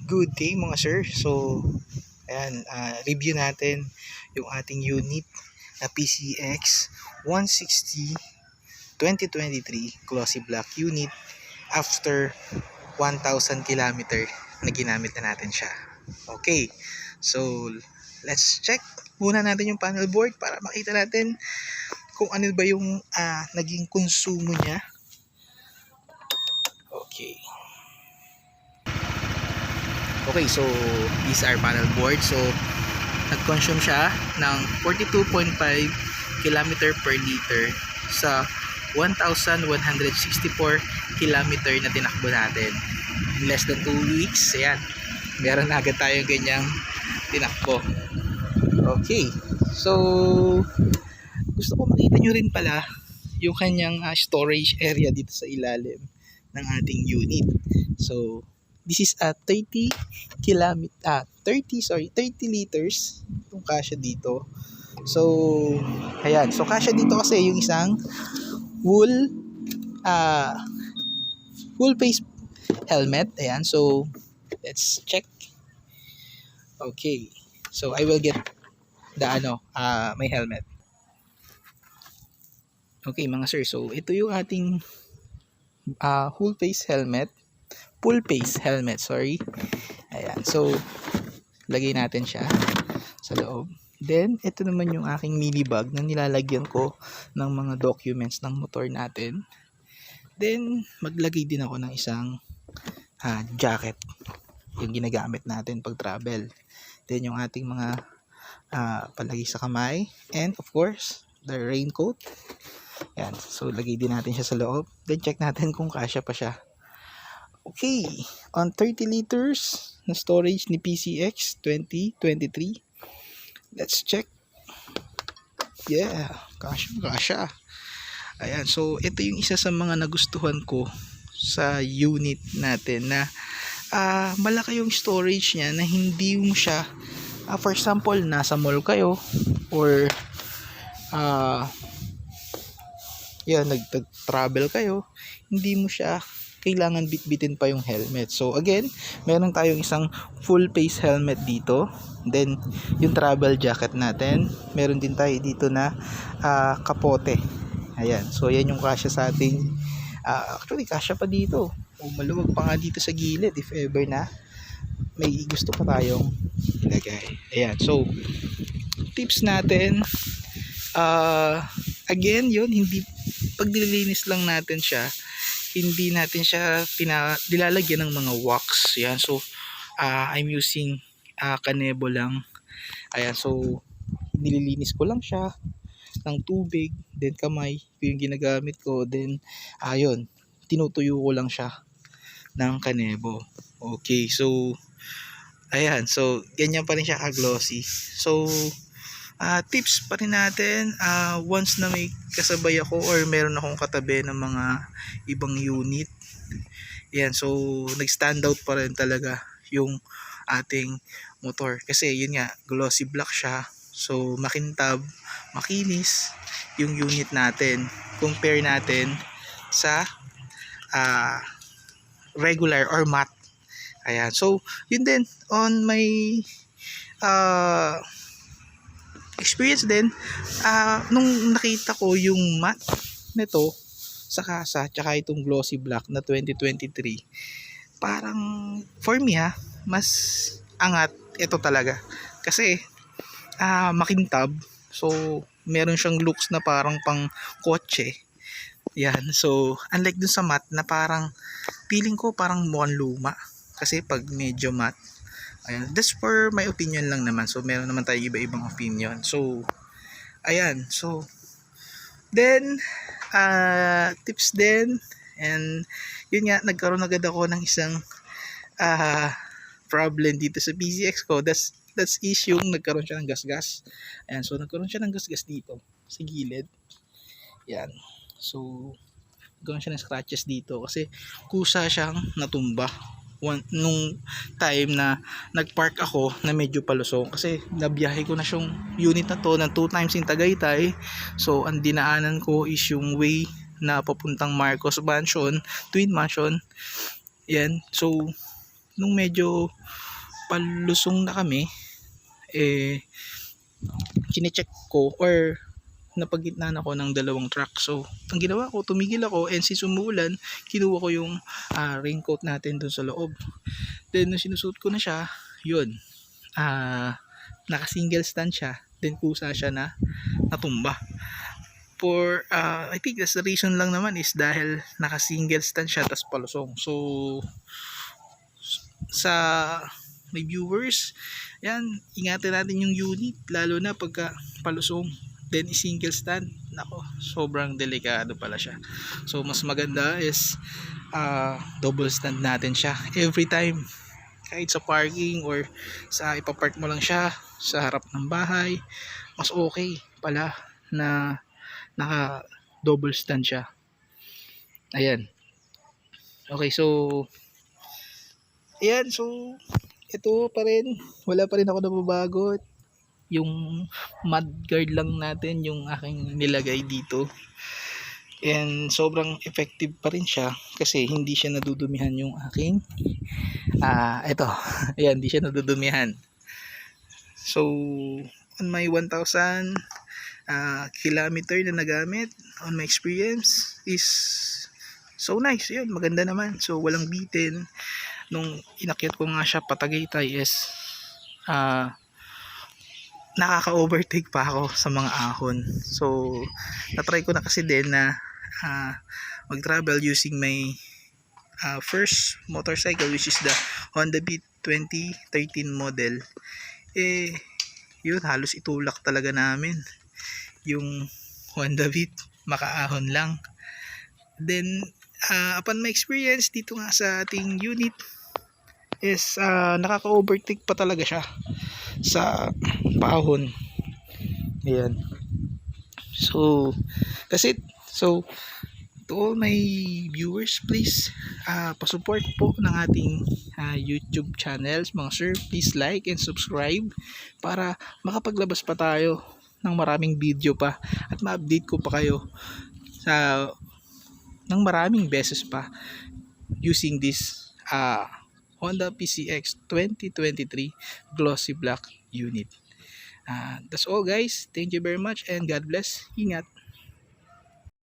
Good day mga sir. So, ayan, review natin yung ating unit na PCX 160 2023 glossy black unit after 1,000 kilometer na ginamit na natin siya. Okay, so let's check muna natin yung panel board para makita natin kung ano ba yung naging konsumo niya. Okay, so these are panel board. So nag-consume siya ng 42.5 km per liter sa 1,164 km na tinakbo natin. In less than 2 weeks, ayan, meron na agad tayong ganyang tinakbo. Okay, so gusto ko makita nyo rin pala yung kanyang storage area dito sa ilalim ng ating unit. So this is a 30 liters yung kasya dito. So ayan, so kasya dito kasi yung isang wool face helmet. Ayan, so let's check. Okay, so I will get the my helmet. Okay mga sir, so ito yung ating full face helmet, sorry. Ayan, so lagay natin siya sa loob. Then ito naman yung aking mini bag na nilalagyan ko ng mga documents ng motor natin. Then maglagay din ako ng isang jacket, yung ginagamit natin pag travel. Then yung ating mga palagay sa kamay, and of course the raincoat. Ayan, so lagay din natin siya sa loob. Then check natin kung kasya pa siya. Okay, on 30 liters na storage ni PCX 2023. Let's check. Yeah, kasya. Ayan, so ito yung isa sa mga nagustuhan ko sa unit natin na malaki yung storage niya, na hindi mo siya for example nasa mall kayo or nag-travel kayo, hindi mo siya kailangan bitbitin pa yung helmet. So again, meron tayong isang full face helmet dito. Then yung travel jacket natin, meron din tayo dito na kapote. Ayan, so yan yung kasya sa ating actually kasya pa dito. Maluwag pa nga dito sa gilid if ever na may gusto pa tayong ilagay. Ayan, so tips natin, again yun, hindi pag nililinis lang natin siya, hindi natin siya nilalagyan ng mga wax. Yan, so I'm using kanebo lang. Ayan, so nililinis ko lang siya ng tubig, then kamay yung ginagamit ko, then ayun, tinutuyo ko lang siya ng kanebo. Okay, so ayan, so ganyan pa rin siya ka-glossy. So tips pa rin natin, once na may kasabay ako or meron akong katabi ng mga ibang unit, yan, so nag-stand out pa rin talaga yung ating motor kasi yun nga, glossy black siya, so makintab, makinis yung unit natin compare natin sa regular or matte. Ayan, so yun din on my experience din, nung nakita ko yung matte nito sa kasa tsaka itong glossy black na 2023, parang for me mas angat ito talaga kasi makintab, so meron siyang looks na parang pang kotse. Yan, so unlike dun sa matte na parang feeling ko parang mukhang luma kasi pag medyo matte. Ayan, that's for my opinion lang naman. So meron naman tayo iba-ibang opinion. So ayan, so then tips din, and yun nga, nagkaroon agad ako ng isang problem dito sa PCX ko. That's issue, nagkaroon siya ng gasgas. Ayan, so nagkaroon siya ng gasgas dito sa gilid. Yan, so nagkaroon siya ng scratches dito kasi kusa siyang natumba nung time na nagpark ako na medyo palusong, kasi nabiyahe ko na siyang unit na to ng 2 times in Tagaytay. So ang dinaanan ko is yung way na papuntang Marcos Mansion, Twin Mansion. Yan, so nung medyo palusong na kami, chinecheck ko or napagitnaan ako ng dalawang truck. So, ang ginawa ko, tumigil ako, and since umuulan, kinuha ko yung raincoat natin dun sa loob. Then, nung sinusuot ko na siya, yun, naka-single stand siya. Then, kusa siya na natumba. I think that's the reason lang naman is dahil naka-single stand siya, tas palusong. So, sa may viewers, yan, ingatan natin yung unit, lalo na pagka palusong. Then single stand, nako, sobrang delikado pala siya. So mas maganda is double stand natin siya every time, kahit sa parking or sa ipapark mo lang siya sa harap ng bahay, mas okay pala na naka double stand siya. Ayan, okay, so ayan, so ito pa rin, wala pa rin ako nababago. Yung mud guard lang natin yung aking nilagay dito, and sobrang effective pa rin siya kasi hindi siya nadudumihan yung aking ito ayan, hindi siya nadudumihan. So on my 1,000 kilometer na nagamit, on my experience is so nice. Yun, maganda naman, so walang bitin. Nung inakyat ko nga siya patagaytay is nakaka-overtake pa ako sa mga ahon. So na-try ko na kasi din na mag-travel using my first motorcycle, which is the Honda Beat 2013 model. Yun, halos itulak talaga namin yung Honda Beat, makaahon lang. Then upon my experience dito nga sa ating unit is nakaka-overtake pa talaga siya sa paahon. Ayan, so kasi so to all my viewers, please pasupport po ng ating YouTube channels, mga sir. Please like and subscribe para makapaglabas pa tayo ng maraming video pa at ma-update ko pa kayo sa ng maraming beses pa using this Honda PCX 2023 glossy black unit. That's all guys, thank you very much and God bless. Ingat.